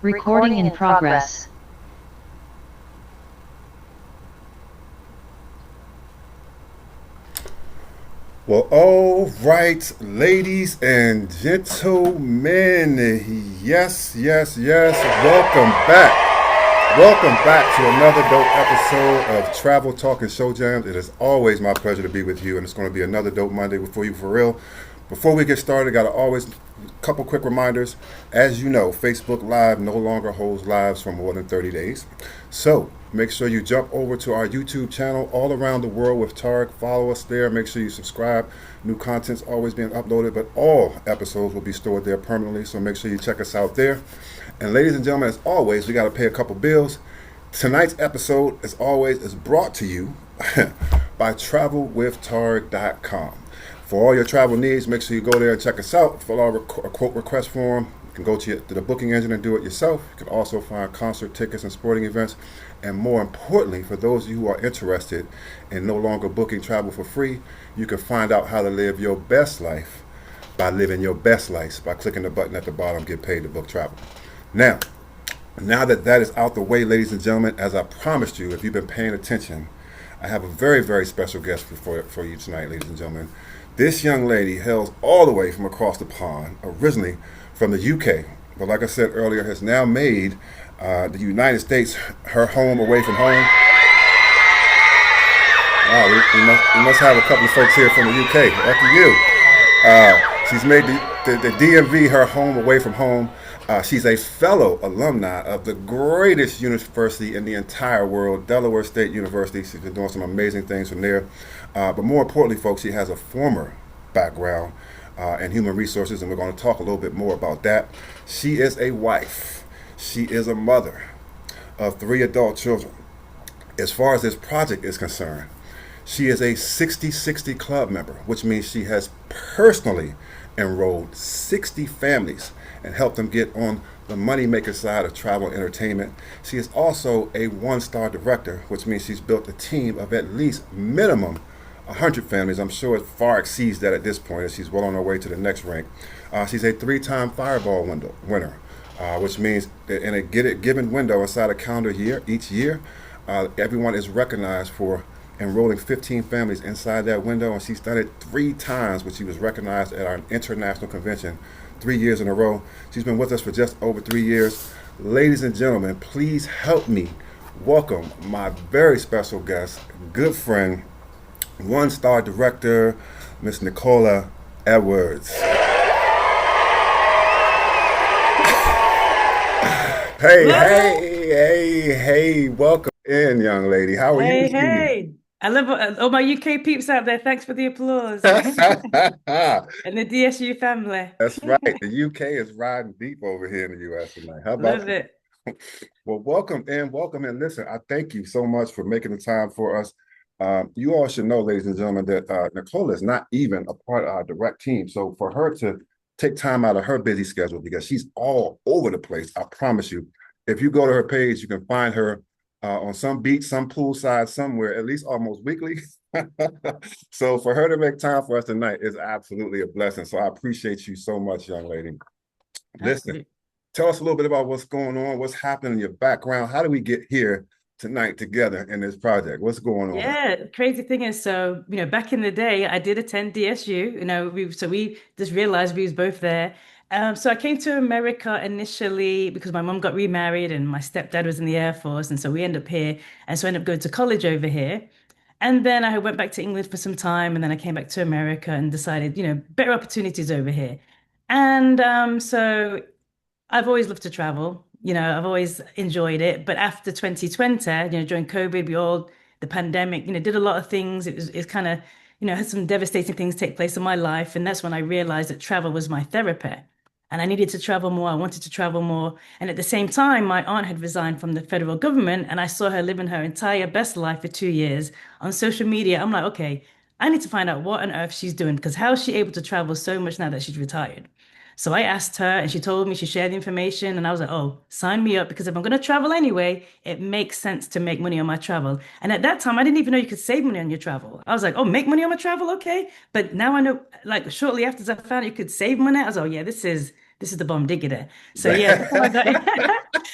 Recording in progress. Well, all right, ladies and gentlemen, yes. Welcome back. Welcome back to another dope episode of Travel Talk and Show Jams. It is always my pleasure to be with you, and it's going to be another dope Monday for you for real. Before we get started, got to always couple quick reminders. As you know, Facebook Live no longer holds lives for more than 30 days. So make sure you jump over to our YouTube channel, All Around the World with Tarek. Follow us there. Make sure you subscribe. New content's always being uploaded, but all episodes will be stored there permanently. So make sure you check us out there. And ladies and gentlemen, as always, we got to pay a couple bills. Tonight's episode, as always, is brought to you by TravelWithTarek.com. For all your travel needs, make sure you go there and check us out. Fill out a quote request form. You can go to the booking engine and do it yourself. You can also find concert tickets and sporting events. And more importantly, for those of you who are interested in no longer booking travel for free, you can find out how to live your best life by living your best life by clicking the button at the bottom, get paid to book travel. Now that that is out the way, ladies and gentlemen, as I promised you, if you've been paying attention, I have a very special guest for you tonight, ladies and gentlemen. This young lady hails all the way from across the pond, originally from the UK, but like I said earlier, has now made the United States her home away from home. Wow, we must have a couple of folks here from the UK. Lucky you. She's made the DMV her home away from home. She's a fellow alumni of the greatest university in the entire world, Delaware State University. She's been doing some amazing things from there. But more importantly, folks, she has a former background in human resources, and we're going to talk a little bit more about that. She is a wife. She is a mother of 3 adult children. As far as this project is concerned, she is a 60/60 club member, which means she has personally enrolled 60 families and helped them get on the money-maker side of travel and entertainment. She is also a 1-star director, which means she's built a team of at least minimum 100 families. I'm sure it far exceeds that at this point, as she's well on her way to the next rank. She's a 3-time Fireball winner, which means that in a given window inside a calendar year, each year, everyone is recognized for enrolling 15 families inside that window, and she's done it 3 times, which she was recognized at our international convention 3 years in a row. She's been with us for just over 3 years. Ladies and gentlemen, please help me welcome my very special guest, good friend, 1-star director, Miss Nicola Edwards. Hey, welcome in, young lady. How are you Hey, this evening? hey. I love all my UK peeps out there. Thanks for the applause. And the DSU family. That's right. The UK is riding deep over here in the US tonight. How about Love that? it. Well, welcome in, welcome in. Listen, I thank you so much for making the time for us. You all should know, ladies and gentlemen, that Nicola is not even a part of our direct team. So for her to take time out of her busy schedule, because she's all over the place, I promise you, if you go to her page, you can find her on some beach, some poolside, somewhere, at least almost weekly. So for her to make time for us tonight is absolutely a blessing. So I appreciate you so much, young lady. Listen, Absolutely. tell us a little bit about what's going on, what's happening in your background. How do we get here tonight together in this project? What's going on? Yeah, crazy thing is, so, back in the day, I did attend DSU, we just realized we was both there. So I came to America initially because my mom got remarried and my stepdad was in the Air Force. And so we end up here. And so I ended up going to college over here. And then I went back to England for some time, and then I came back to America and decided, better opportunities over here. And so I've always loved to travel. I've always enjoyed it. But after 2020, during COVID, the pandemic, did a lot of things. It's kind of, had some devastating things take place in my life. And that's when I realized that travel was my therapy. And I needed to travel more. I wanted to travel more. And at the same time, my aunt had resigned from the federal government, and I saw her living her entire best life for 2 years on social media. I'm like, okay, I need to find out what on earth she's doing, because how is she able to travel so much now that she's retired? So I asked her, and she told me, she shared the information, and I was like, oh, sign me up, because if I'm going to travel anyway, it makes sense to make money on my travel. And at that time, I didn't even know you could save money on your travel. I was like, oh, make money on my travel, okay. But now I know, like shortly after I found out you could save money, I was like, oh yeah, this is the bomb diggity. So yeah, that's how I got it.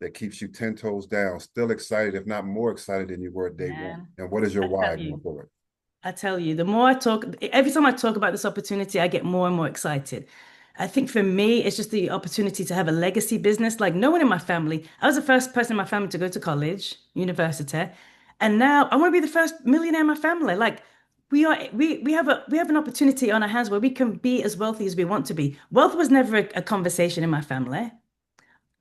that keeps you 10 toes down, still excited, if not more excited than you were day one? Man, And what is your I why tell going you. forward? I tell you, the more I talk, every time I talk about this opportunity, I get more and more excited. I think for me, it's just the opportunity to have a legacy business. Like no one in my family, I was the first person in my family to go to college, university, and now I want to be the first millionaire in my family. Like we have an opportunity on our hands where we can be as wealthy as we want to be. Wealth was never a conversation in my family.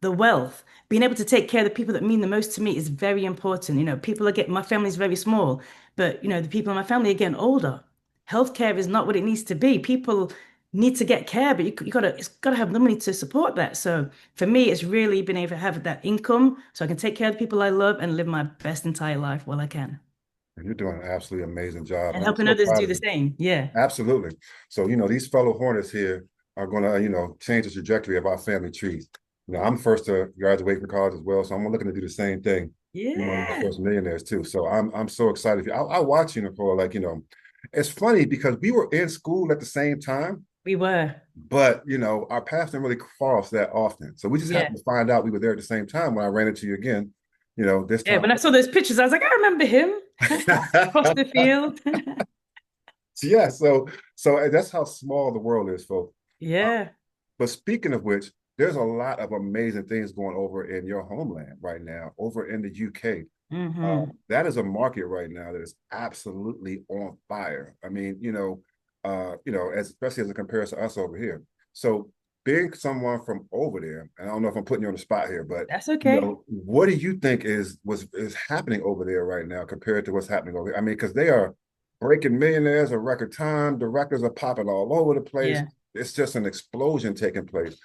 The wealth, being able to take care of the people that mean the most to me is very important. People are getting, my family's very small, but the people in my family are getting older. Healthcare is not what it needs to be. People need to get care, but it's gotta have the money to support that. So for me, it's really been able to have that income so I can take care of the people I love and live my best entire life while I can. And you're doing an absolutely amazing job. And And I'm helping so others proud do of the you. same. Yeah. Absolutely. So, these fellow Hornets here are going to, change the trajectory of our family trees. I'm first to graduate from college as well. So I'm looking to do the same thing. One of my Yeah. first millionaires too. So I'm so excited. I watch you, Nicole, like, it's funny because we were in school at the same time, We were. but our paths didn't really cross that often. So we just Yeah. happened to find out we were there at the same time when I ran into you again, this Yeah. time. When I saw those pictures, I was like, I remember him across the field. Yeah, so that's how small the world is, folks. Yeah. But speaking of which, there's a lot of amazing things going over in your homeland right now, over in the UK. Hmm. That is a market right now that is absolutely on fire. I mean, as especially as a comparison to us over here. So being someone from over there, and I don't know if I'm putting you on the spot here, but That's okay. what do you think is happening over there right now compared to what's happening over here? I mean, because they are breaking millionaires a record time, directors are popping all over the place. Yeah. It's just an explosion taking place.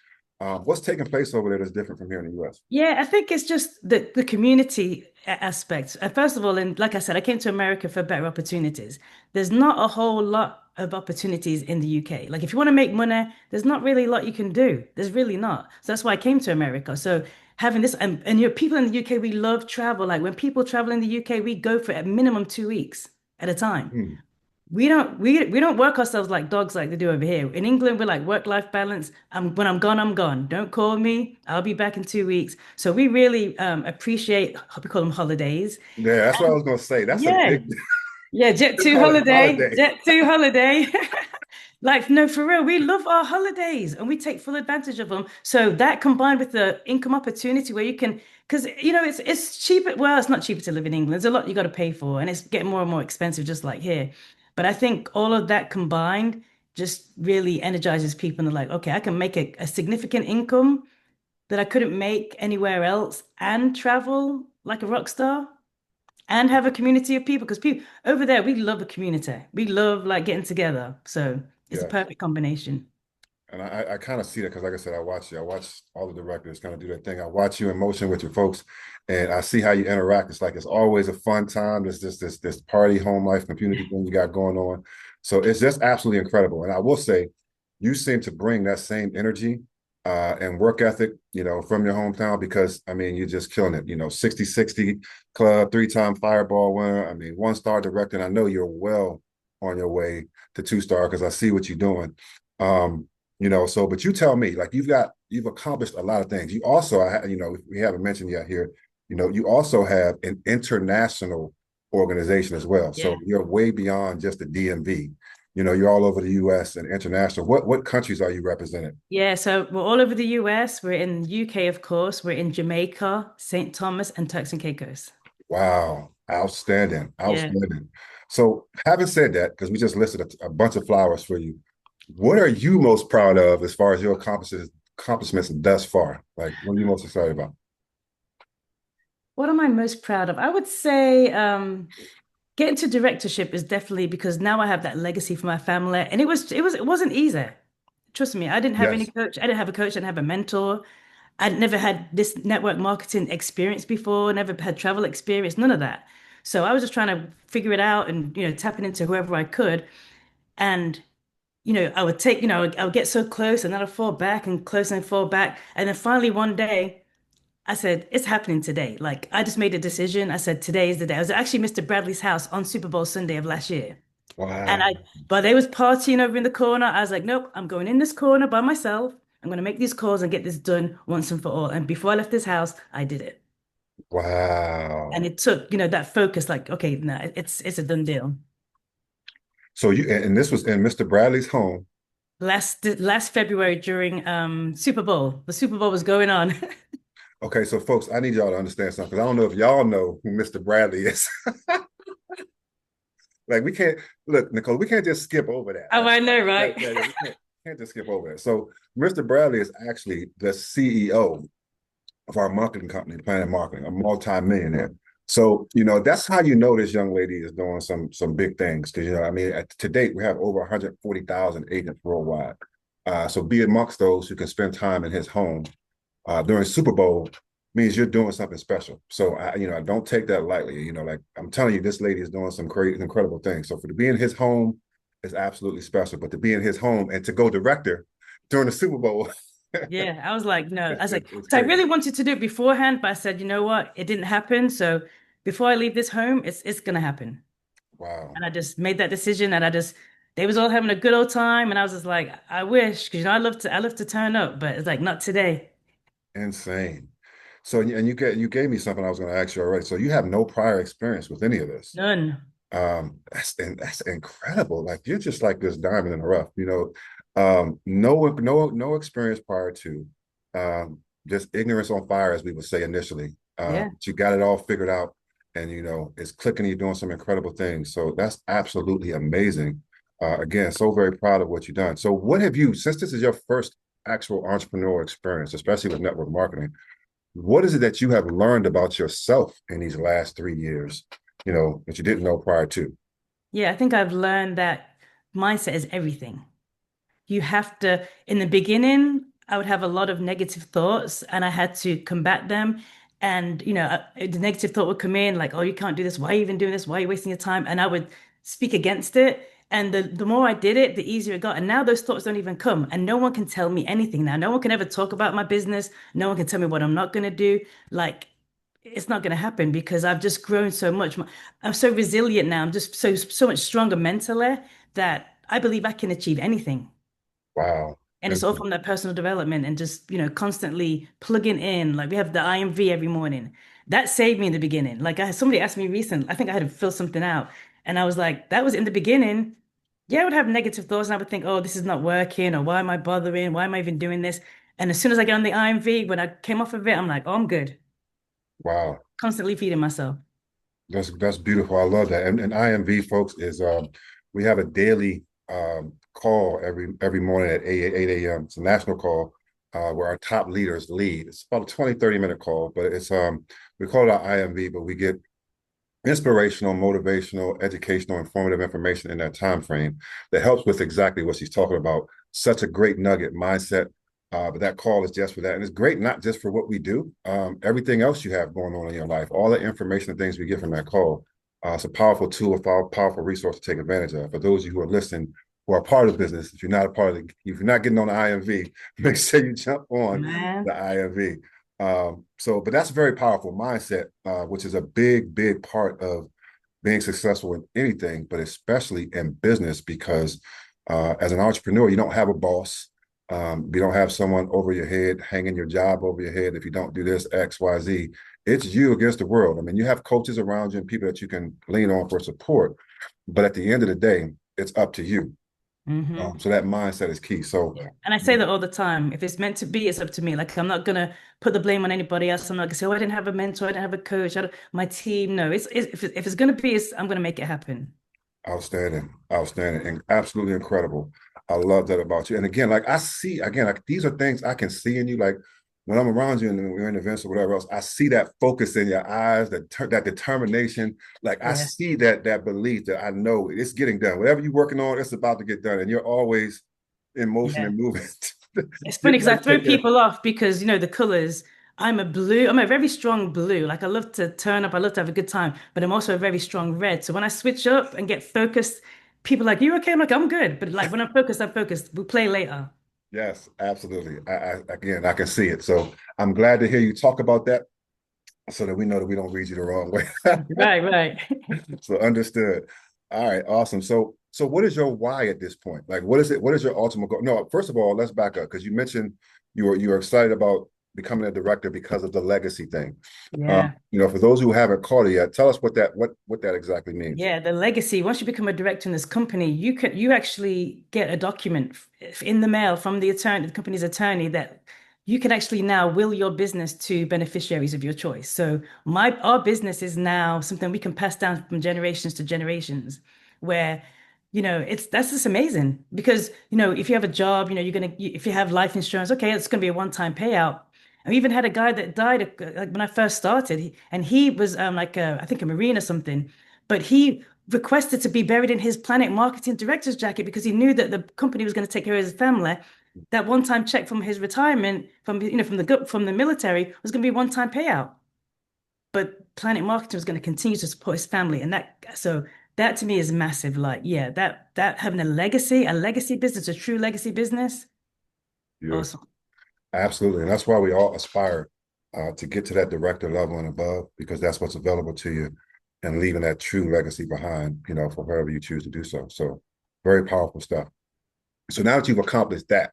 What's taking place over there that's different from here in the U.S.? Yeah, I think it's just the community aspect. First of all, and like I said, I came to America for better opportunities. There's not a whole lot of opportunities in the UK. Like if you want to make money, there's not really a lot you can do. There's really not. So that's why I came to America. So having this and people in the UK, we love travel. Like when people travel in the UK, we go for a minimum 2 weeks at a time. Hmm. We don't work ourselves like dogs like they do over here. In England, we're like work-life balance. When I'm gone, I'm gone. Don't call me. I'll be back in 2 weeks. So we really appreciate we call them holidays. Yeah, that's what I was gonna say. That's a Yeah. big. Yeah, Jet They 2 call it holiday. holiday. Jet 2 holiday. Like, no, for real, we love our holidays and we take full advantage of them. So that combined with the income opportunity where you can, because it's cheaper. Well, it's not cheaper to live in England. There's a lot you got to pay for, and it's getting more and more expensive, just like here. But I think all of that combined just really energizes people, and they're like, okay, I can make a significant income that I couldn't make anywhere else, and travel like a rock star, and have a community of people. Because people over there, we love a community. We love like getting together. So it's a Yes. perfect combination. And I kind of see that because, like I said, I watch you. I watch all the directors kind of do their thing. I watch you in motion with your folks, and I see how you interact. It's like it's always a fun time. There's just this party, home life, community thing you got going on. So it's just absolutely incredible. And I will say, you seem to bring that same energy and work ethic, from your hometown because I mean, you're just killing it. 60-60 club, three-time Fireball winner. I mean, one-star director. And I know you're well on your way to two-star because I see what you're doing. Um, so but you tell me, like you've accomplished a lot of things. You also, we haven't mentioned yet here, you also have an international organization as well. Yeah. So you're way beyond just the DMV. You're all over the US and international. What countries are you representing? Yeah, so we're all over the US. We're in UK, of course. We're in Jamaica, St. Thomas, and Turks and Caicos. Wow, outstanding, Yeah. outstanding. So having said that, because we just listed a bunch of flowers for you, what are you most proud of as far as your accomplishments thus far? Like, what are you most excited about? What am I most proud of? I would say getting to directorship is definitely because now I have that legacy for my family. And it wasn't easy. Trust me, I didn't have any Yes. coach. I didn't have a coach, I didn't have a mentor. I'd never had this network marketing experience before, never had travel experience, none of that. So I was just trying to figure it out and tapping into whoever I could. And I would take, I would get so close and then I'd fall back and close and fall back. And then finally one day I said, it's happening today. Like I just made a decision. I said, today is the day. I was actually Mr. Bradley's house on Super Bowl Sunday of last year. And Wow. but they was partying over in the corner. I was like, nope, I'm going in this corner by myself. I'm going to make these calls and get this done once and for all. And before I left this house, I did it. And Wow. it took, that focus, like, okay, no, it's a done deal. So and this was in Mr. Bradley's home. Last February during Super Bowl, the Super Bowl was going on. Okay, so folks, I need y'all to understand something. I don't know if y'all know who Mr. Bradley is. Like we can't look, Nicole, we can't just skip over that. Oh, I know, right? Yeah, we can't just skip over that. So Mr. Bradley is actually the CEO of our marketing company, Planet Marketing, a multi-millionaire. So, that's how you know this young lady is doing some big things. Because, I mean, to date, we have over 140,000 agents worldwide. So be amongst those who can spend time in his home during Super Bowl means you're doing something special. So I don't take that lightly. Like I'm telling you, this lady is doing some crazy, incredible things. So for to be in his home is absolutely special. But to be in his home and to go director during the Super Bowl, Yeah, I was like, no, I was like, it's so I crazy. really wanted to do it beforehand, but I said, you know what? It didn't happen. So before I leave this home, it's gonna happen. Wow, And I just made that decision and they was all having a good old time. And I was just like, I wish, because I love to turn up, but it's like not today. insane. So and you gave me something I was going to ask you already. So you have no prior experience with any of this. None. That's incredible. Like you're just like this diamond in the rough, no experience prior to, just ignorance on fire, as we would say initially. Yeah. But you got it all figured out, and it's clicking. You're doing some incredible things. So that's absolutely amazing. Again, so very proud of what you've done. So what have you, since this is your first actual entrepreneurial experience, especially with network marketing? What is it that you have learned about yourself in these last 3 years, that you didn't know prior to? Yeah, I think I've learned that mindset is everything. You have to, in the beginning, I would have a lot of negative thoughts and I had to combat them. And, the negative thought would come in like, oh, you can't do this. Why are you even doing this? Why are you wasting your time? And I would speak against it. And the more I did it, the easier it got. And now those thoughts don't even come. And no one can tell me anything now. No one can ever talk about my business. No one can tell me what I'm not going to do. Like, it's not going to happen because I've just grown so much. I'm so resilient now. I'm just so much stronger mentally that I believe I can achieve anything. Wow. And it's And all from that personal development and just, constantly plugging in. Like we have the IMV every morning. That saved me in the beginning. Like somebody asked me recently, I think I had to fill something out. And I was like, that was in the beginning. Yeah, I would have negative thoughts and I would think, oh, this is not working, or why am I bothering? Why am I even doing this? And as soon as I get on the IMV, when I came off of it, I'm like, oh, I'm good. wow, Constantly feeding myself. that's beautiful. I love that. And IMV, folks, is we have a daily call every morning at 8 a.m. It's a national call where our top leaders lead. It's about a 20-30 minute call, but it's we call it our IMV, but we get inspirational, motivational, educational, informative information in that time frame that helps with exactly what she's talking about. Such a great nugget mindset. But that call is just for that. And it's great, not just for what we do, everything else you have going on in your life, all the information and things we get from that call. It's a powerful tool, a powerful resource to take advantage of. For those of you who are listening, who are part of the business, if you're not a part of the, if you're not getting on the IMV, make sure you jump on the Man. IMV. But that's a very powerful mindset, which is a big, big part of being successful in anything, but especially in business, because as an entrepreneur, you don't have a boss. You don't have someone over your head, hanging your job over your head. If you don't do this, X, Y, Z, it's you against the world. I mean, you have coaches around you and people that you can lean on for support. But at the end of the day, it's up to you. Hmm. So that mindset is key. So, Yeah. And I say that all the time. If it's meant to be, it's up to me. Like I'm not gonna put the blame on anybody else. I'm not gonna say, oh, I didn't have a mentor, I didn't have a coach, my team. No, if it's gonna be, I'm gonna make it happen. outstanding, outstanding, and absolutely incredible. I love that about you. And again, like I see, again, like these are things I can see in you. Like when I'm around you and we're in events or whatever else, I see that focus in your eyes, that determination. Like I Yeah. see that belief that I know it's getting done. Whatever you're working on, it's about to get done, and you're always in motion Yeah. and moving. It's funny Getting because I ready to throw take care. people off because the colors. I'm a blue. I'm a very strong blue. Like I love to turn up. I love to have a good time, but I'm also a very strong red. So when I switch up and get focused, people are like, "You okay?" I'm like, "I'm good." But like when I'm focused, I'm focused. We'll play later. Yes, absolutely. Again, I can see it. So I'm glad to hear you talk about that, so that we know that we don't read you the wrong way. Right, right. So understood. All right, awesome. So what is your why at this point? Like, what is it? What is your ultimate goal? No, first of all, let's back up because you mentioned you were excited about becoming a director because of the legacy thing. Yeah. For those who haven't caught it yet, tell us what that exactly means. Yeah, the legacy. Once you become a director in this company, you actually get a document in the mail from the attorney, the company's attorney, that you can actually now will your business to beneficiaries of your choice. So our business is now something we can pass down from generations to generations, where it's that's just amazing because if you have a job, if you have life insurance, okay, it's gonna be a one-time payout. I even had a guy that died like when I first started, and he was like I think a Marine or something, but he requested to be buried in his Planet Marketing director's jacket because he knew that the company was going to take care of his family. That one-time check from his retirement, from the military, was going to be a one-time payout. But Planet Marketing was going to continue to support his family, and that to me is massive. Like, yeah, that having a legacy business, a true legacy business, Beautiful. awesome. Absolutely. And that's why we all aspire to get to that director level and above, because that's what's available to you and leaving that true legacy behind, for wherever you choose to do so. So very powerful stuff. So now that you've accomplished that,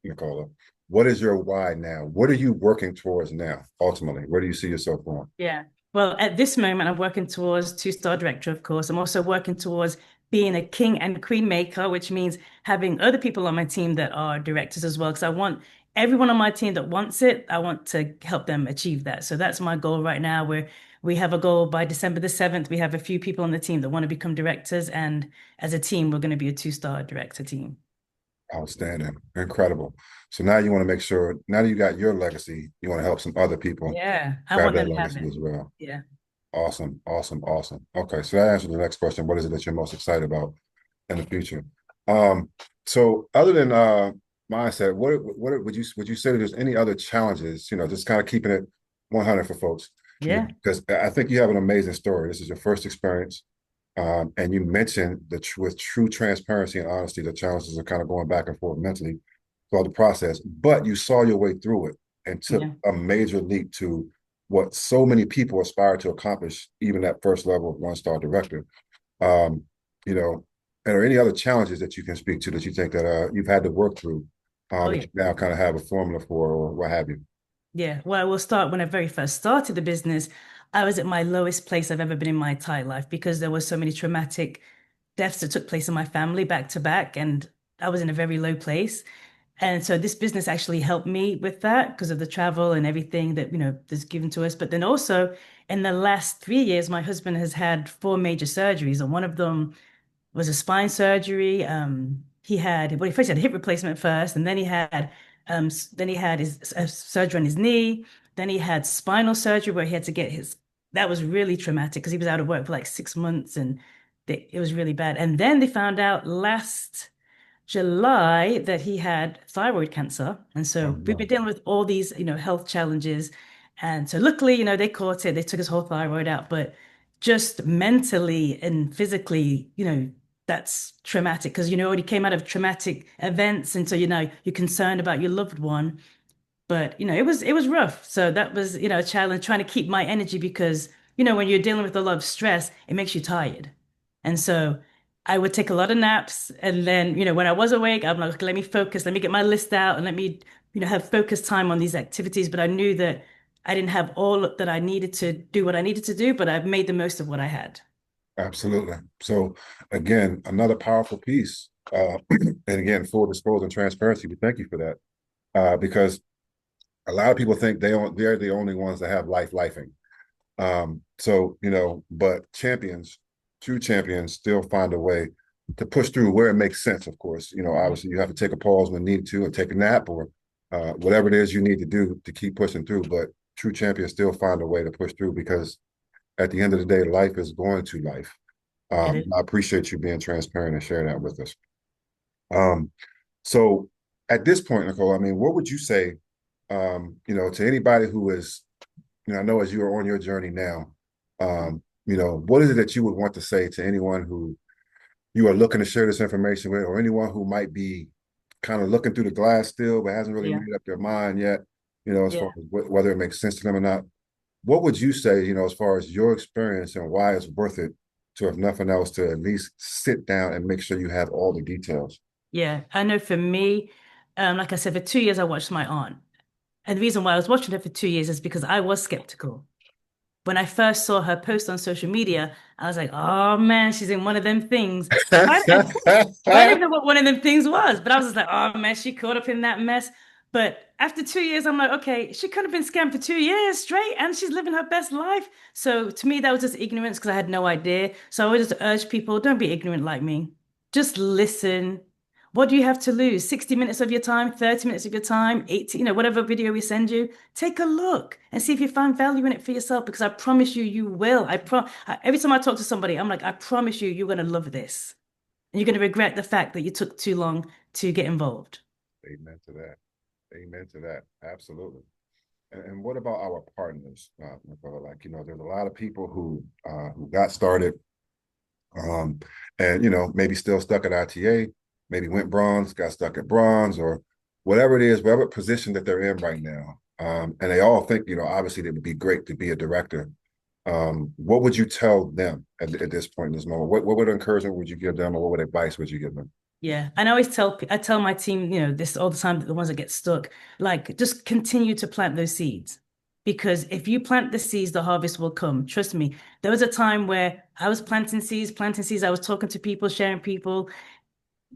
Nicola, what is your why now? What are you working towards now, ultimately? Where do you see yourself going? Yeah. Well, at this moment, I'm working towards two-star director, of course. I'm also working towards being a king and queen maker, which means having other people on my team that are directors as well. Because I want everyone on my team that wants it, I want to help them achieve that. So that's my goal right now. We have a goal by December the 7th. We have a few people on the team that want to become directors. And as a team, we're going to be a two-star director team. Outstanding. Incredible. So now you want to make sure, now that you got your legacy, you want to help some other people Yeah. I grab want that them to have legacy it. as well. Yeah. Awesome, awesome, awesome. Okay, so that answers the next question. What is it that you're most excited about in the future? Um, so other than mindset, what would you say that there's any other challenges, just kind of keeping it 100 for folks, Yeah. because I think you have an amazing story. This is your first experience. And you mentioned that with true transparency and honesty, the challenges are kind of going back and forth mentally throughout the process, but you saw your way through it and took Yeah. a major leap to what so many people aspire to accomplish, even that first level of one-star director. Um, you know, and are any other challenges that you can speak to that you think that you've had to work through Oh, that yeah. you now kind of have a formula for or what have you? Yeah, well, we'll start when I very first started the business. I was at my lowest place I've ever been in my entire life because there were so many traumatic deaths that took place in my family back to back, and I was in a very low place. And so this business actually helped me with that because of the travel and everything that, that's given to us. But then also in the last 3 years, my husband has had four major surgeries, and one of them was a spine surgery. He first had a hip replacement first, and then he had his surgery on his knee. Then he had spinal surgery where he had to get his. That was really traumatic because he was out of work for like 6 months, and it was really bad. And then they found out last July that he had thyroid cancer. And Oh, so we've been no. dealing with all these, health challenges. And so luckily, they caught it. They took his whole thyroid out, but just mentally and physically, that's traumatic because, already came out of traumatic events. And so, you're concerned about your loved one. But it was rough. So that was, a challenge trying to keep my energy because, when you're dealing with a lot of stress, it makes you tired. And so I would take a lot of naps. And then, when I was awake, I'm like, okay, let me focus, let me get my list out and let me, have focused time on these activities. But I knew that I didn't have all that I needed to do what I needed to do, but I've made the most of what I had. Absolutely. So again, another powerful piece. And again, full disclosure and transparency. We thank you for that. Because a lot of people think they're the only ones that have lifing. But champions, true champions, still find a way to push through where it makes sense. Of course, Yeah, obviously you have to take a pause when needed to, or take a nap, or whatever it is you need to do to keep pushing through. But true champions still find a way to push through because at the end of the day, life is going to life. it is. I appreciate you being transparent and sharing that with us. Um, so at this point, Nicole, I mean, what would you say, to anybody who is, I know as you are on your journey now, what is it that you would want to say to anyone who you are looking to share this information with, or anyone who might be kind of looking through the glass still, but hasn't really Yeah. made up their mind yet, as far Yeah. as whether it makes sense to them or not? What would you say, as far as your experience and why it's worth it to, if nothing else, to at least sit down and make sure you have all the details. Yeah, I know for me, like I said, for 2 years I watched my aunt. And the reason why I was watching her for 2 years is because I was skeptical. When I first saw her post on social media, I was like, oh man, she's in one of them things. I didn't even know what one of them things was, but I was just like, oh man, she caught up in that mess. But after 2 years, I'm like, okay, she could have been scammed for 2 years straight and she's living her best life. So to me, that was just ignorance because I had no idea. So I would just urge people, don't be ignorant like me. Just listen. What do you have to lose? 60 minutes of your time, 30 minutes of your time, 80, whatever video we send you, take a look and see if you find value in it for yourself because I promise you, you will. Every time I talk to somebody, I'm like, I promise you, you're going to love this. And you're going to regret the fact that you took too long to get involved. Amen to that. Amen to that. Absolutely. And what about our partners, Nicola? Like, there's a lot of people who got started, um, and maybe still stuck at ITA, maybe went bronze, got stuck at bronze, or whatever it is, whatever position that they're in right now. And they all think, obviously it would be great to be a director. What would you tell them at this point in this moment? What would encouragement would you give them, or what advice would you give them? Yeah. And I tell my team, this all the time, that the ones that get stuck, like just continue to plant those seeds. Because if you plant the seeds, the harvest will come. Trust me. There was a time where I was planting seeds. I was talking to people, sharing people,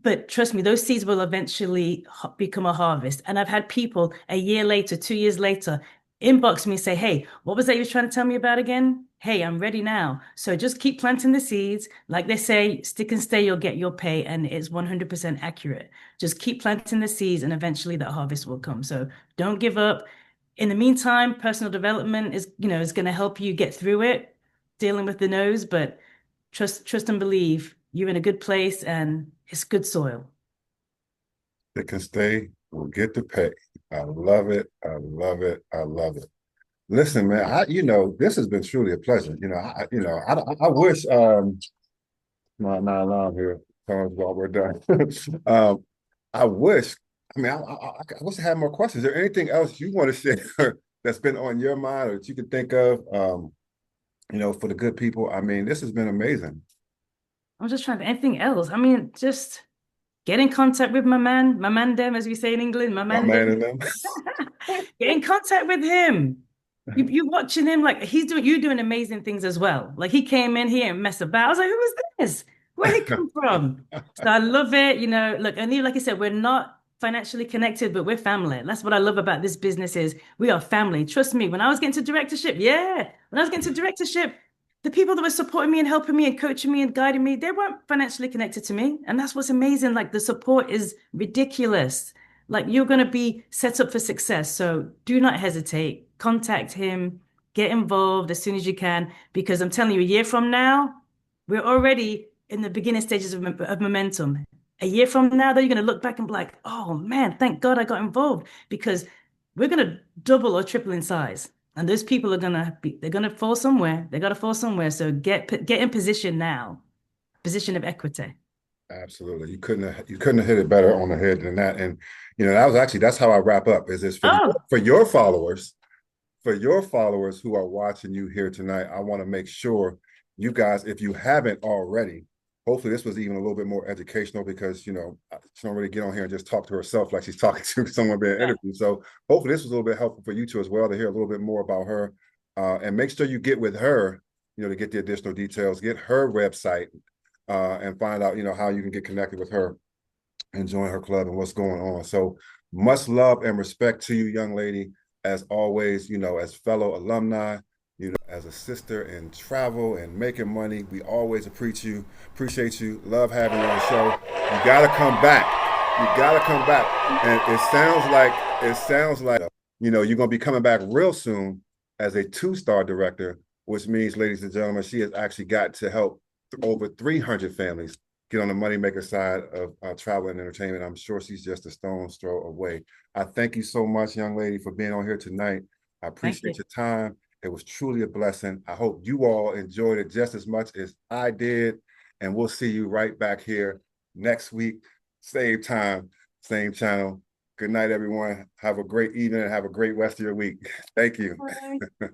but trust me, those seeds will eventually become a harvest. And I've had people a year later, 2 years later, inbox me and say, hey, what was that you were trying to tell me about again? Hey, I'm ready now. So just keep planting the seeds. Like they say, stick and stay, you'll get your pay. And it's 100% accurate. Just keep planting the seeds and eventually that harvest will come. So don't give up. In the meantime, personal development is going to help you get through it, dealing with the no's, but trust and believe you're in a good place and it's good soil. That can stay will get the pay. I love it. I love it. I love it. Listen, man, this has been truly a pleasure. I wish my alarm here telling us while we're done. um, I wish, I wish I had more questions. Is there anything else you want to share that's been on your mind or that you could think of, for the good people? I mean, this has been amazing. I'm just trying to anything else. I mean, just get in contact with my man dem, as we say in England, my My man man dem. and them. Get in contact with him. You watching him like you doing amazing things as well. Like he came in here and messed about. I was like, who was this? Where he come from? So I love it. Look, and like I said, we're not financially connected, but we're family. That's what I love about this business is we are family. Trust me, when I was getting to directorship, yeah, when I was getting to directorship, the people that were supporting me and helping me and coaching me and guiding me, they weren't financially connected to me. And that's what's amazing. Like the support is ridiculous. Like you're going to be set up for success. So do not hesitate. Contact him, get involved as soon as you can, because I'm telling you, a year from now, we're already in the beginning stages of momentum. A year from now, though, you're going to look back and be like, oh man, thank God I got involved because we're going to double or triple in size. And those people they're going to fall somewhere. They got to fall somewhere. So get in position now, position of equity. Absolutely. You couldn't have hit it better on the head than that. And that's how I wrap up. Is this Oh, for your followers, who are watching you here tonight, I want to make sure you guys, if you haven't already, hopefully this was even a little bit more educational because she don't really get on here and just talk to herself like she's talking to someone being yeah. interviewed. So hopefully this was a little bit helpful for you too as well to hear a little bit more about her. And make sure you get with her, to get the additional details, get her website, and find out, how you can get connected with her and join her club and what's going on. So much love and respect to you, young lady. As always, as fellow alumni, as a sister in travel and making money, we always appreciate you, love having you on the show. You gotta come back. You gotta come back. And it sounds like you're gonna be coming back real soon as a two-star director, which means, ladies and gentlemen, she has actually got to help over 300 families get on the moneymaker side of travel and entertainment. I'm sure she's just a stone's throw away. I thank you so much, young lady, for being on here tonight. I Thank you. appreciate your time. It was truly a blessing. I hope you all enjoyed it just as much as I did. And we'll see you right back here next week, same time, same channel. Good night, everyone. Have a great evening and have a great rest of your week. Thank you. Bye.